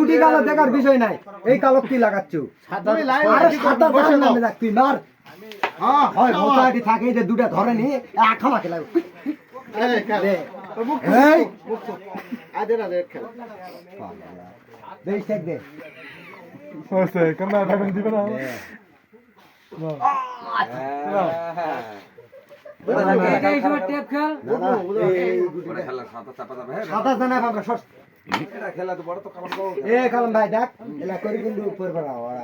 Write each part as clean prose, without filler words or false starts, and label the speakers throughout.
Speaker 1: গুটি কালো দেখার বিষয় নাই এই কালো কি লাগাচ্ছ সাদা নামে দেখ তুই মার হয় মোটাটি থাকে যে দুটা ধরে নি খামাকে লাগবে এই আদের খেল দেখ দেখ দে
Speaker 2: ওসে কেন ভাবেন দিবে না
Speaker 1: সাদা জানা বাবা সর খেলা তো বড় তো কালাম এ কালাম ভাই দেখ এলা করি কিন্তু উপর পড়া ওরা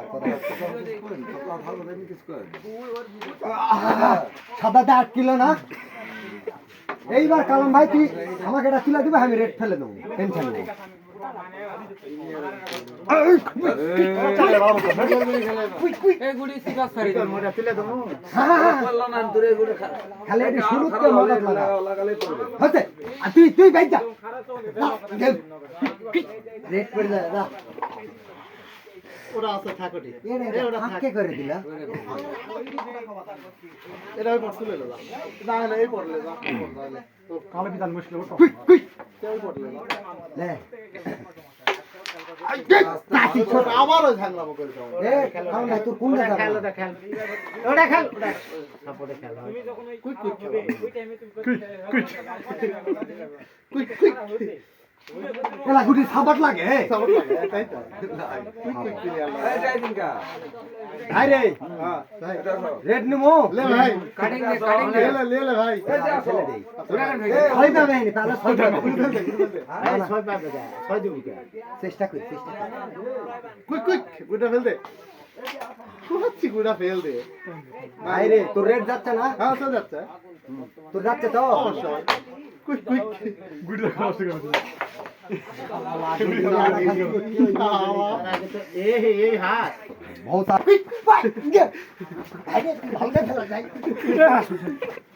Speaker 1: সাদা 8 কিলো না এইবার কালাম ভাই তুই আমাকে এটা তুলে দিবে আমি রেট ফেলে দেবো টেনশন নেই খালি এটি শুরু করে মজা লাগালে হচ্ছে আর তুই বাইক যা রেট পড়ে যায় না
Speaker 3: ওরা আছে থাকটি
Speaker 1: ওটা থাকে করে দিলা
Speaker 3: এটা ওই পড়ছিল না না এই পড়লে না তো কালো বিধান মুশকিল হতো
Speaker 1: কুই
Speaker 3: তেল পড়লে
Speaker 1: লে
Speaker 3: আবারও ঝাংলামো করে দাও
Speaker 1: এ কালাম ভাই তুই কোন জায়গা
Speaker 3: খেল ওটা খেল সাপোর্টে খেল তুমি যখন ওই কুইক খেল ওই টাইমে তুমি কুইক
Speaker 1: এলা গুটি সাবাট লাগে
Speaker 3: তাই তো কুইক
Speaker 1: এই যাই দিনকা ভাই রে হ্যাঁ রেড নিমো
Speaker 3: লে ভাই
Speaker 1: কাটিং
Speaker 3: লে ভাই
Speaker 1: এই যা ছেলে দেই ভাই না ভাই তাহলে ছয় পাবে ছয় দিবি চেষ্টা করি
Speaker 3: কুইক গুড়া ফেল দে কুহাচ্ছি গুড়া ফেল দে
Speaker 1: ভাই রে তোর রেড যাচ্ছে না
Speaker 3: হ্যাঁ তো যাচ্ছে
Speaker 1: তোর যাচ্ছে তো
Speaker 3: অবশ্যই কুইক
Speaker 2: গুড়া খাওয়া শুরু করে
Speaker 3: এই হাত
Speaker 1: बहुत कुइक अरे भागने चला जाए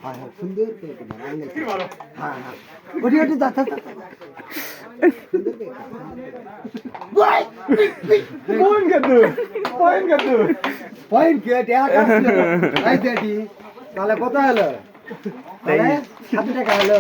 Speaker 1: हां सुंदर पे बनाने हां ओडी जाता बाय पॉइंट गेट यार आई देटी তাহলে কত হলো তাহলে 7 টাকা হলো